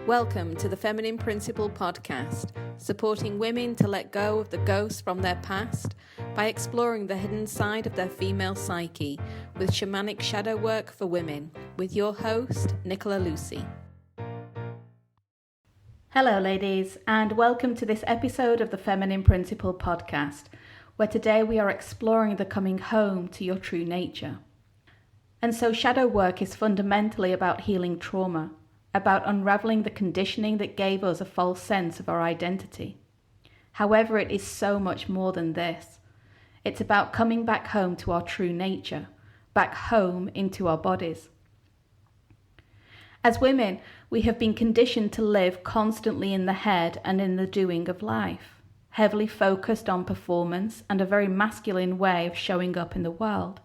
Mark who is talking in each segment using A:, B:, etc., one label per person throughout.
A: Welcome to the Feminine Principle podcast, supporting women to let go of the ghosts from their past by exploring the hidden side of their female psyche with shamanic shadow work for women, with your host, Nicola Lucy.
B: Hello ladies, and welcome to this episode of the Feminine Principle podcast, where today we are exploring the coming home to your true nature. And so shadow work is fundamentally about healing trauma, about unraveling the conditioning that gave us a false sense of our identity. However, it is so much more than this. It's about coming back home to our true nature, back home into our bodies. As women, we have been conditioned to live constantly in the head and in the doing of life, heavily focused on performance and a very masculine way of showing up in the world.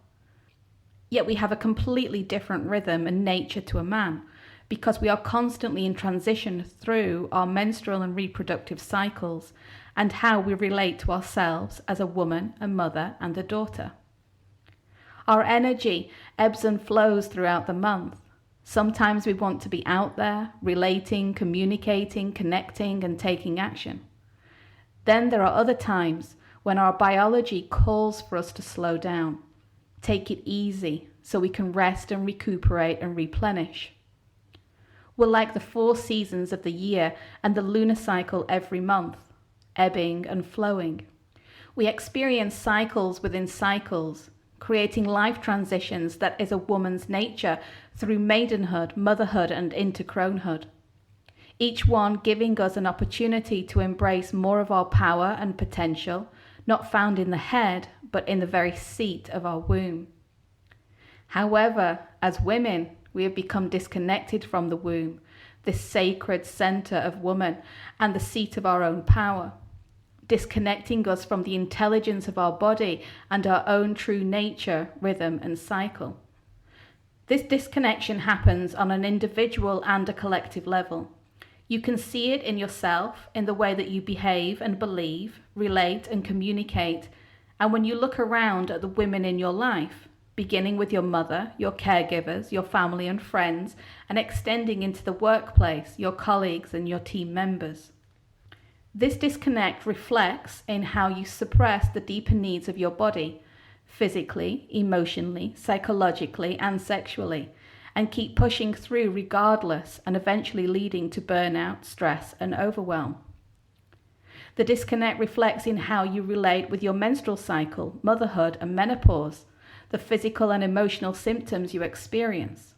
B: Yet we have a completely different rhythm and nature to a man, because we are constantly in transition through our menstrual and reproductive cycles and how we relate to ourselves as a woman, a mother, and a daughter. Our energy ebbs and flows throughout the month. Sometimes we want to be out there, relating, communicating, connecting, and taking action. Then there are other times when our biology calls for us to slow down, take it easy so we can rest and recuperate and replenish. We're like the 4 seasons of the year and the lunar cycle every month, ebbing and flowing. We experience cycles within cycles, creating life transitions that is a woman's nature through maidenhood, motherhood, and into cronehood. Each one giving us an opportunity to embrace more of our power and potential, not found in the head, but in the very seat of our womb. However, as women, we have become disconnected from the womb, this sacred center of woman and the seat of our own power, disconnecting us from the intelligence of our body and our own true nature, rhythm, and cycle. This disconnection happens on an individual and a collective level. You can see it in yourself, in the way that you behave and believe, relate and communicate, and when you look around at the women in your life, beginning with your mother, your caregivers, your family and friends, and extending into the workplace, your colleagues and your team members. This disconnect reflects in how you suppress the deeper needs of your body, physically, emotionally, psychologically, and sexually, and keep pushing through regardless, and eventually leading to burnout, stress, and overwhelm. The disconnect reflects in how you relate with your menstrual cycle, motherhood, and menopause, the physical and emotional symptoms you experience.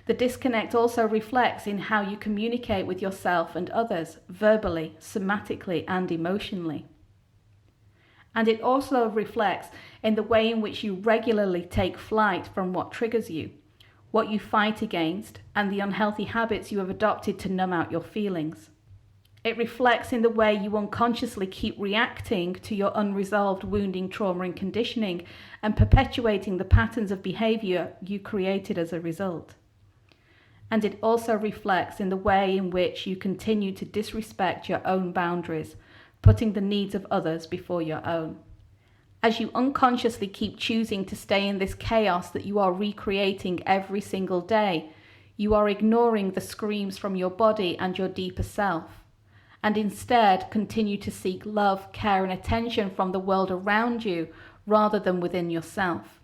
B: The disconnect also reflects in how you communicate with yourself and others, verbally, somatically, and emotionally. And it also reflects in the way in which you regularly take flight from what triggers you, what you fight against, and the unhealthy habits you have adopted to numb out your feelings. It reflects in the way you unconsciously keep reacting to your unresolved wounding, trauma, and conditioning, and perpetuating the patterns of behavior you created as a result. And it also reflects in the way in which you continue to disrespect your own boundaries, putting the needs of others before your own. As you unconsciously keep choosing to stay in this chaos that you are recreating every single day, you are ignoring the screams from your body and your deeper self, and instead continue to seek love, care, and attention from the world around you rather than within yourself.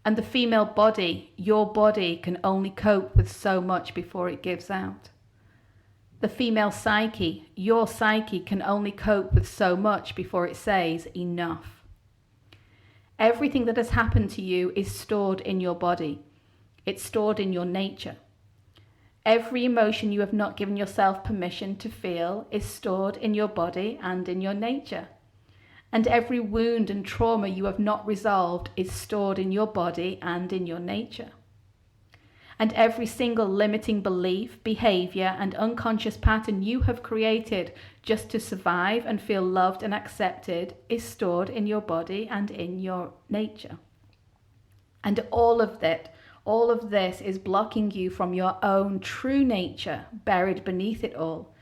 B: And the female body, your body, can only cope with so much before it gives out. The female psyche, your psyche, can only cope with so much before it says enough. Everything that has happened to you is stored in your body. It's stored in your nature. Every emotion you have not given yourself permission to feel is stored in your body and in your nature. And every wound and trauma you have not resolved is stored in your body and in your nature. And every single limiting belief, behavior, and unconscious pattern you have created just to survive and feel loved and accepted is stored in your body and in your nature. And all of this is blocking you from your own true nature buried beneath it all,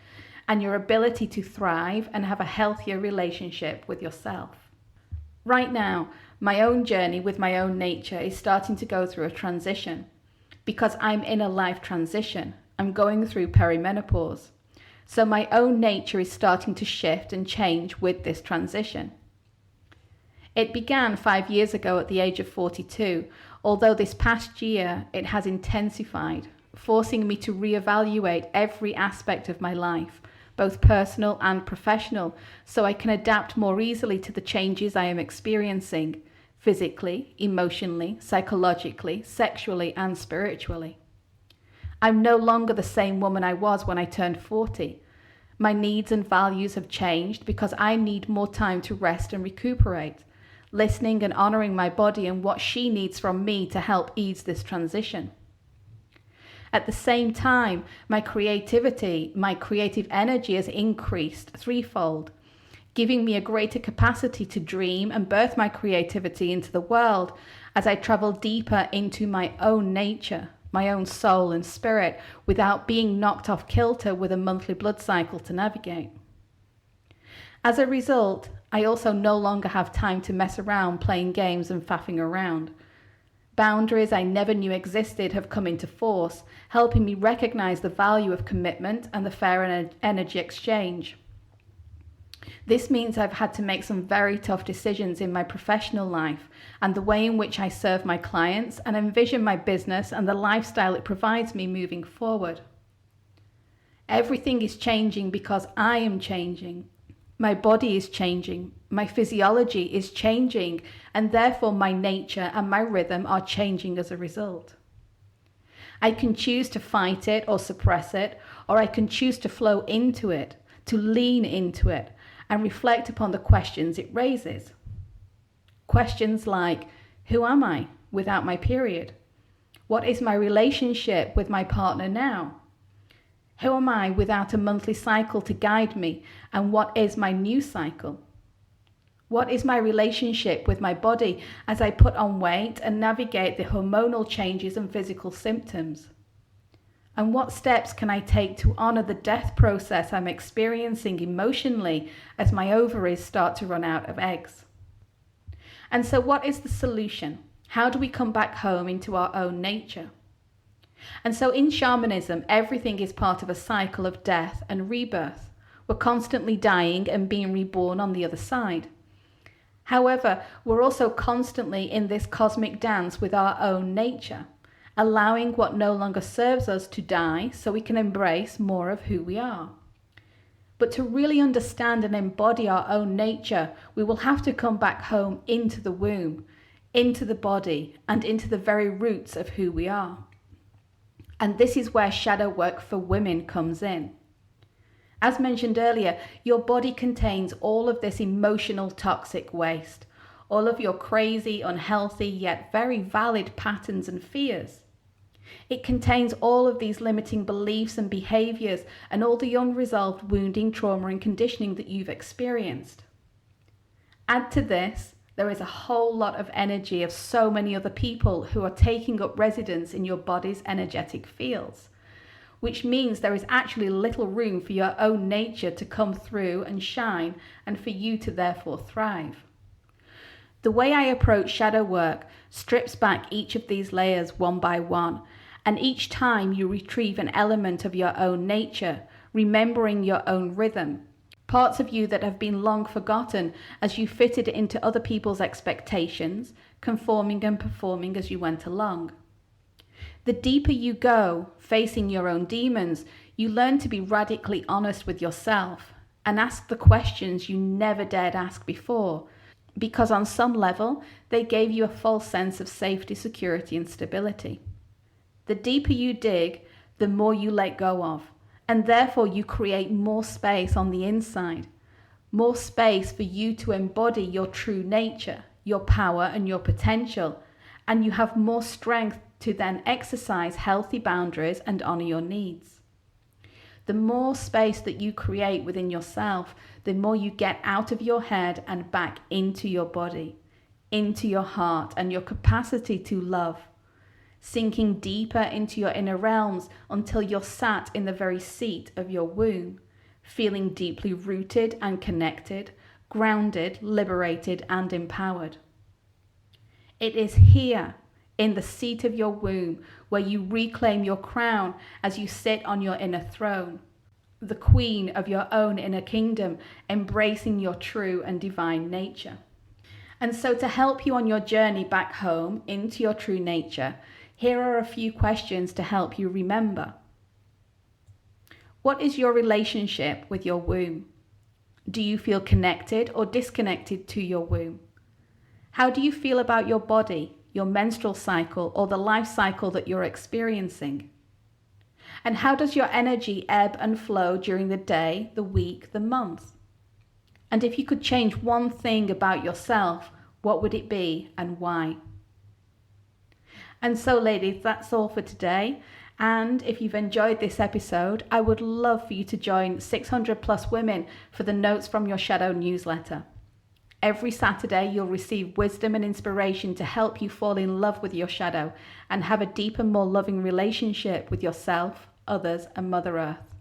B: and your ability to thrive and have a healthier relationship with yourself. Right now, my own journey with my own nature is starting to go through a transition. Because I'm in a life transition, I'm going through perimenopause. So my own nature is starting to shift and change with this transition. It began 5 years ago at the age of 42, although this past year it has intensified, forcing me to reevaluate every aspect of my life, both personal and professional, so I can adapt more easily to the changes I am experiencing, physically, emotionally, psychologically, sexually, and spiritually. I'm no longer the same woman I was when I turned 40. My needs and values have changed because I need more time to rest and recuperate, listening and honoring my body and what she needs from me to help ease this transition. At the same time, my creative energy has increased threefold, giving me a greater capacity to dream and birth my creativity into the world as I travel deeper into my own nature, my own soul and spirit, without being knocked off kilter with a monthly blood cycle to navigate. As a result, I also no longer have time to mess around playing games and faffing around. Boundaries I never knew existed have come into force, helping me recognize the value of commitment and the fair energy exchange. This means I've had to make some very tough decisions in my professional life and the way in which I serve my clients and envision my business and the lifestyle it provides me moving forward. Everything is changing because I am changing. My body is changing, my physiology is changing, and therefore my nature and my rhythm are changing as a result. I can choose to fight it or suppress it, or I can choose to flow into it, to lean into it, and reflect upon the questions it raises. Questions like, who am I without my period? What is my relationship with my partner now? Who am I without a monthly cycle to guide me, and what is my new cycle? What is my relationship with my body as I put on weight and navigate the hormonal changes and physical symptoms? And what steps can I take to honor the death process I'm experiencing emotionally as my ovaries start to run out of eggs? And so what is the solution? How do we come back home into our own nature? And so in shamanism, everything is part of a cycle of death and rebirth. We're constantly dying and being reborn on the other side. However, we're also constantly in this cosmic dance with our own nature, allowing what no longer serves us to die so we can embrace more of who we are. But to really understand and embody our own nature, we will have to come back home into the womb, into the body, and into the very roots of who we are. And this is where shadow work for women comes in. As mentioned earlier, your body contains all of this emotional toxic waste, all of your crazy, unhealthy, yet very valid patterns and fears. It contains all of these limiting beliefs and behaviors and all the unresolved wounding, trauma and conditioning that you've experienced. Add to this, there is a whole lot of energy of so many other people who are taking up residence in your body's energetic fields, which means there is actually little room for your own nature to come through and shine and for you to therefore thrive. The way I approach shadow work strips back each of these layers one by one, and each time you retrieve an element of your own nature, remembering your own rhythm, parts of you that have been long forgotten as you fitted into other people's expectations, conforming and performing as you went along. The deeper you go, facing your own demons, you learn to be radically honest with yourself and ask the questions you never dared ask before, because on some level, they gave you a false sense of safety, security, and stability. The deeper you dig, the more you let go of, and therefore you create more space on the inside, more space for you to embody your true nature, your power and your potential, and you have more strength to then exercise healthy boundaries and honor your needs. The more space that you create within yourself, the more you get out of your head and back into your body, into your heart and your capacity to love, sinking deeper into your inner realms until you're sat in the very seat of your womb, feeling deeply rooted and connected, grounded, liberated, and empowered. It is here, in the seat of your womb, where you reclaim your crown as you sit on your inner throne, the queen of your own inner kingdom, embracing your true and divine nature. And so, to help you on your journey back home into your true nature, here are a few questions to help you remember. What is your relationship with your womb? Do you feel connected or disconnected to your womb? How do you feel about your body, your menstrual cycle, or the life cycle that you're experiencing? And how does your energy ebb and flow during the day, the week, the month? And if you could change one thing about yourself, what would it be and why? And so, ladies, that's all for today. And if you've enjoyed this episode, I would love for you to join 600 plus women for the Notes from Your Shadow newsletter. Every Saturday, you'll receive wisdom and inspiration to help you fall in love with your shadow and have a deeper, more loving relationship with yourself, others, and Mother Earth.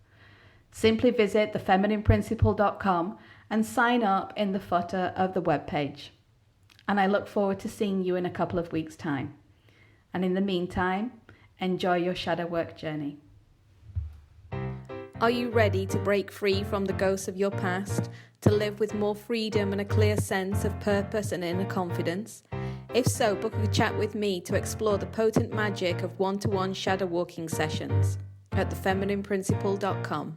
B: Simply visit thefeminineprinciple.com and sign up in the footer of the webpage. And I look forward to seeing you in a couple of weeks' time. And in the meantime, enjoy your shadow work journey.
A: Are you ready to break free from the ghosts of your past, to live with more freedom and a clear sense of purpose and inner confidence? If so, book a chat with me to explore the potent magic of one-to-one shadow walking sessions at thefeminineprinciple.com.